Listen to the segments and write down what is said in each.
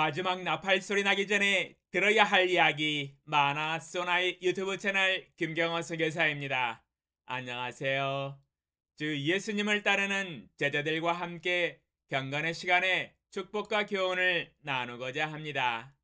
마지막 나팔 소리 나기 전에 들어야 할 이야기 마나 소나의 유튜브 채널 김경호 설교사입니다. 안녕하세요. 주 예수님을 따르는 제자들과 함께 경건의 시간에 축복과 교훈을 나누고자 합니다.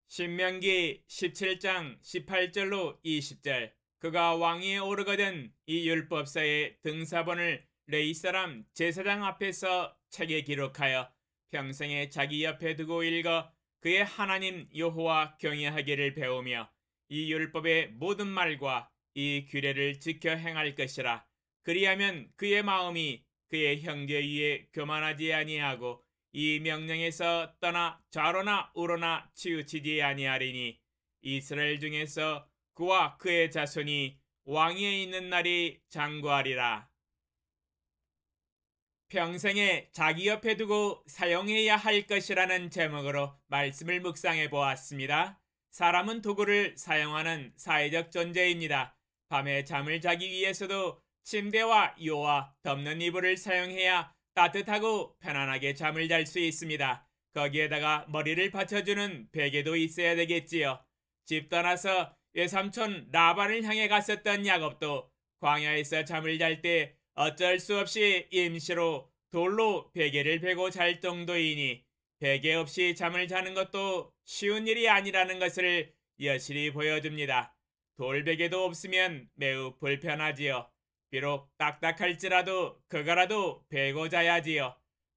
신명기 17장 18절로 20절 그가 왕위에 오르거든 이 율법서의 등사본을 레위 사람 제사장 앞에서 책에 기록하여 평생에 자기 옆에 두고 읽어 그의 하나님 여호와 경외하기를 배우며 이 율법의 모든 말과 이 규례를 지켜 행할 것이라. 그리하면 그의 마음이 그의 형제 위에 교만하지 아니하고 이 명령에서 떠나 좌로나 우로나 치우치지 아니하리니 이스라엘 중에서 그와 그의 자손이 왕위에 있는 날이 장구하리라. 평생에 자기 옆에 두고 사용해야 할 것이라는 제목으로 말씀을 묵상해 보았습니다. 사람은 도구를 사용하는 사회적 존재입니다. 밤에 잠을 자기 위해서도 침대와 요와 덮는 이불을 사용해야 따뜻하고 편안하게 잠을 잘 수 있습니다. 거기에다가 머리를 받쳐주는 베개도 있어야 되겠지요. 집 떠나서 외삼촌 라반을 향해 갔었던 야곱도 광야에서 잠을 잘 때 어쩔 수 없이 임시로 돌로 베개를 베고 잘 정도이니 베개 없이 잠을 자는 것도 쉬운 일이 아니라는 것을 여실히 보여줍니다. 돌베개도 없으면 매우 불편하지요. 비록 딱딱할지라도 그거라도 베고 자야지요.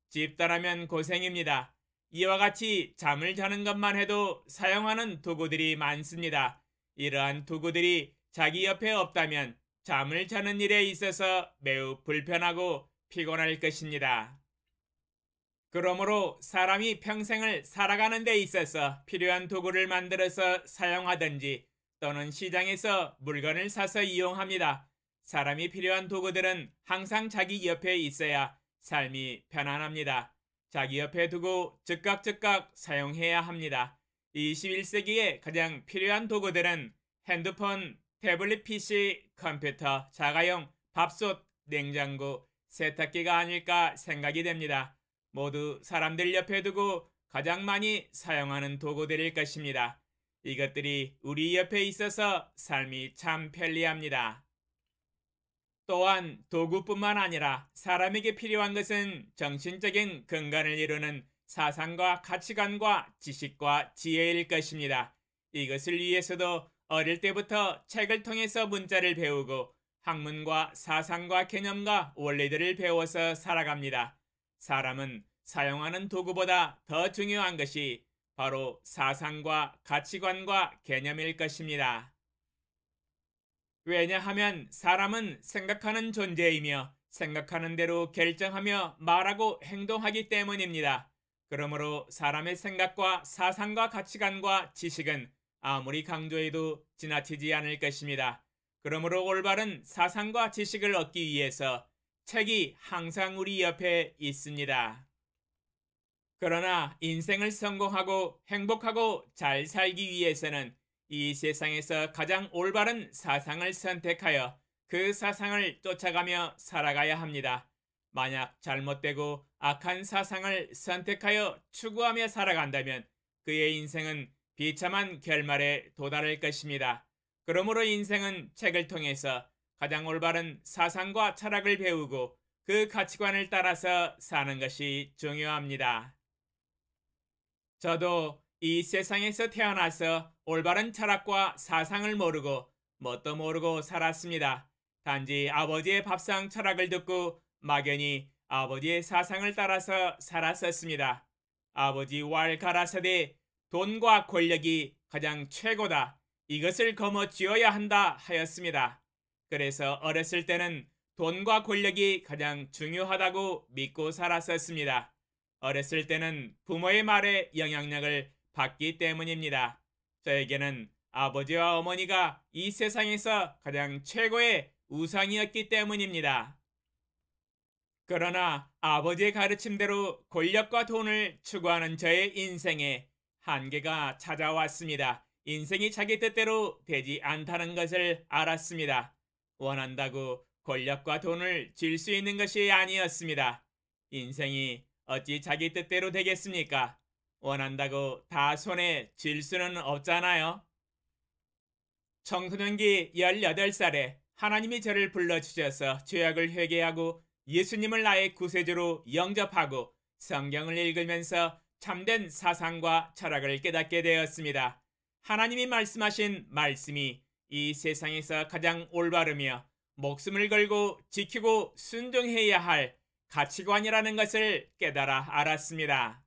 집 떠나면 고생입니다. 이와 같이 잠을 자는 것만 해도 사용하는 도구들이 많습니다. 이러한 도구들이 자기 옆에 없다면 잠을 자는 일에 있어서 매우 불편하고 피곤할 것입니다. 그러므로 사람이 평생을 살아가는 데 있어서 필요한 도구를 만들어서 사용하든지 또는 시장에서 물건을 사서 이용합니다. 사람이 필요한 도구들은 항상 자기 옆에 있어야 삶이 편안합니다. 자기 옆에 두고 즉각 사용해야 합니다. 21세기에 가장 필요한 도구들은 핸드폰, 태블릿 PC, 컴퓨터, 자가용, 밥솥, 냉장고, 세탁기가 아닐까 생각이 됩니다. 모두 사람들 옆에 두고 가장 많이 사용하는 도구들일 것입니다. 이것들이 우리 옆에 있어서 삶이 참 편리합니다. 또한 도구뿐만 아니라 사람에게 필요한 것은 정신적인 근간을 이루는 사상과 가치관과 지식과 지혜일 것입니다. 이것을 위해서도 어릴 때부터 책을 통해서 문자를 배우고 학문과 사상과 개념과 원리들을 배워서 살아갑니다. 사람은 사용하는 도구보다 더 중요한 것이 바로 사상과 가치관과 개념일 것입니다. 왜냐하면 사람은 생각하는 존재이며 생각하는 대로 결정하며 말하고 행동하기 때문입니다. 그러므로 사람의 생각과 사상과 가치관과 지식은 아무리 강조해도 지나치지 않을 것입니다. 그러므로 올바른 사상과 지식을 얻기 위해서 책이 항상 우리 옆에 있습니다. 그러나 인생을 성공하고 행복하고 잘 살기 위해서는 이 세상에서 가장 올바른 사상을 선택하여 그 사상을 쫓아가며 살아가야 합니다. 만약 잘못되고 악한 사상을 선택하여 추구하며 살아간다면 그의 인생은 비참한 결말에 도달할 것입니다. 그러므로 인생은 책을 통해서 가장 올바른 사상과 철학을 배우고 그 가치관을 따라서 사는 것이 중요합니다. 저도 이 세상에서 태어나서 올바른 철학과 사상을 모르고 뭣도 모르고 살았습니다. 단지 아버지의 밥상 철학을 듣고 막연히 아버지의 사상을 따라서 살았었습니다. 아버지 왈 가라사대 돈과 권력이 가장 최고다. 이것을 거머쥐어야 한다 하였습니다. 그래서 어렸을 때는 돈과 권력이 가장 중요하다고 믿고 살았었습니다. 어렸을 때는 부모의 말에 영향력을 받기 때문입니다. 저에게는 아버지와 어머니가 이 세상에서 가장 최고의 우상이었기 때문입니다. 그러나 아버지의 가르침대로 권력과 돈을 추구하는 저의 인생에 한계가 찾아왔습니다. 인생이 자기 뜻대로 되지 않다는 것을 알았습니다. 원한다고 권력과 돈을 쥘 수 있는 것이 아니었습니다. 인생이 어찌 자기 뜻대로 되겠습니까? 원한다고 다 손에 쥘 수는 없잖아요. 청소년기 18살에 하나님이 저를 불러주셔서 죄악을 회개하고 예수님을 나의 구세주로 영접하고 성경을 읽으면서 참된 사상과 철학을 깨닫게 되었습니다. 하나님이 말씀하신 말씀이 이 세상에서 가장 올바르며 목숨을 걸고 지키고 순종해야 할 가치관이라는 것을 깨달아 알았습니다.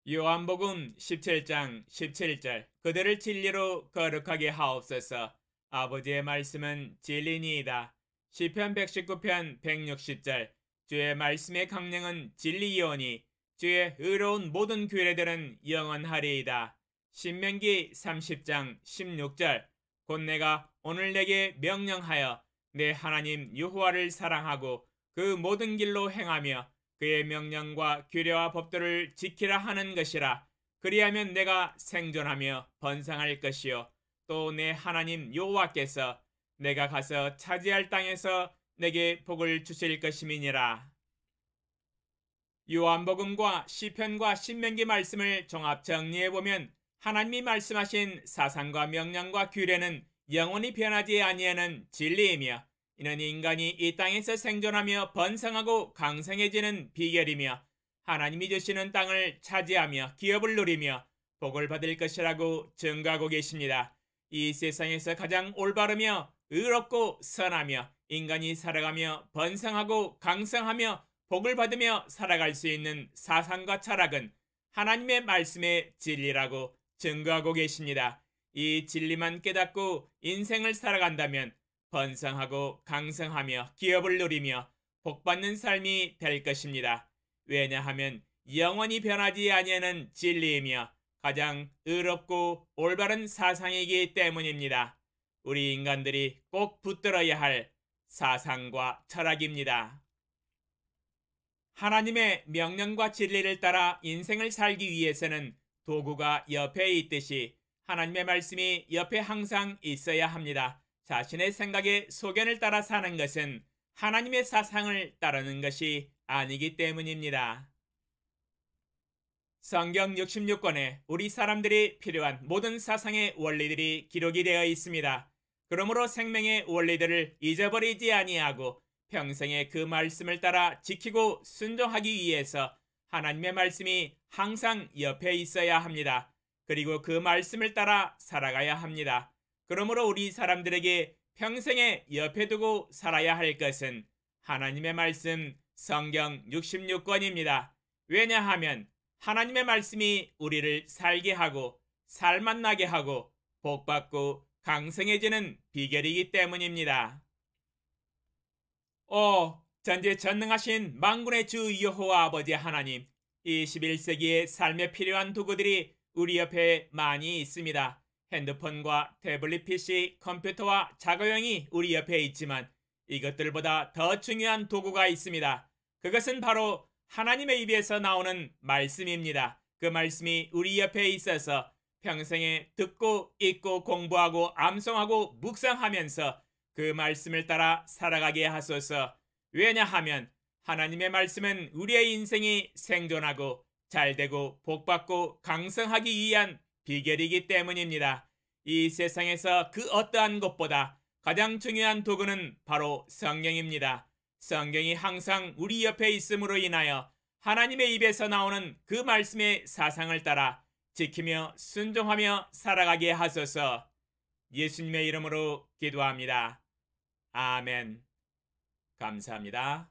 요한복음 17장 17절 그들을 진리로 거룩하게 하옵소서. 아버지의 말씀은 진리니이다. 시편 119편 160절 주의 말씀의 강령은 진리이오니 주의 의로운 모든 규례들은 영원하리이다. 신명기 30장 16절 곧 내가 오늘 내게 명령하여 내 하나님 여호와를 사랑하고 그 모든 길로 행하며 그의 명령과 규례와 법도를 지키라 하는 것이라. 그리하면 내가 생존하며 번성할 것이요 또 내 하나님 여호와께서 내가 가서 차지할 땅에서 내게 복을 주실 것임이니라. 요한복음과 시편과 신명기 말씀을 종합 정리해보면 하나님이 말씀하신 사상과 명령과 규례는 영원히 변하지 아니하는 진리이며 이는 인간이 이 땅에서 생존하며 번성하고 강성해지는 비결이며 하나님이 주시는 땅을 차지하며 기업을 누리며 복을 받을 것이라고 증거하고 계십니다. 이 세상에서 가장 올바르며 의롭고 선하며 인간이 살아가며 번성하고 강성하며 복을 받으며 살아갈 수 있는 사상과 철학은 하나님의 말씀의 진리라고 증거하고 계십니다. 이 진리만 깨닫고 인생을 살아간다면 번성하고 강성하며 기업을 누리며 복받는 삶이 될 것입니다. 왜냐하면 영원히 변하지 아니하는 진리이며 가장 의롭고 올바른 사상이기 때문입니다. 우리 인간들이 꼭 붙들어야 할 사상과 철학입니다. 하나님의 명령과 진리를 따라 인생을 살기 위해서는 도구가 옆에 있듯이 하나님의 말씀이 옆에 항상 있어야 합니다. 자신의 생각에 소견을 따라 사는 것은 하나님의 사상을 따르는 것이 아니기 때문입니다. 성경 66권에 우리 사람들이 필요한 모든 사상의 원리들이 기록이 되어 있습니다. 그러므로 생명의 원리들을 잊어버리지 아니하고 평생에 그 말씀을 따라 지키고 순종하기 위해서 하나님의 말씀이 항상 옆에 있어야 합니다. 그리고 그 말씀을 따라 살아가야 합니다. 그러므로 우리 사람들에게 평생에 옆에 두고 살아야 할 것은 하나님의 말씀 성경 66권입니다. 왜냐하면 하나님의 말씀이 우리를 살게 하고 살맛나게 하고 복받고 강성해지는 비결이기 때문입니다. 전지전능하신 만군의 주 여호와 아버지 하나님, 21세기의 삶에 필요한 도구들이 우리 옆에 많이 있습니다. 핸드폰과 태블릿 PC, 컴퓨터와 자가용이 우리 옆에 있지만 이것들보다 더 중요한 도구가 있습니다. 그것은 바로 하나님의 입에서 나오는 말씀입니다. 그 말씀이 우리 옆에 있어서 평생에 듣고 읽고 공부하고 암송하고 묵상하면서 그 말씀을 따라 살아가게 하소서. 왜냐하면 하나님의 말씀은 우리의 인생이 생존하고 잘되고 복받고 강성하기 위한 비결이기 때문입니다. 이 세상에서 그 어떠한 것보다 가장 중요한 도구는 바로 성경입니다. 성경이 항상 우리 옆에 있음으로 인하여 하나님의 입에서 나오는 그 말씀의 사상을 따라 지키며 순종하며 살아가게 하소서. 예수님의 이름으로 기도합니다. 아멘. 감사합니다.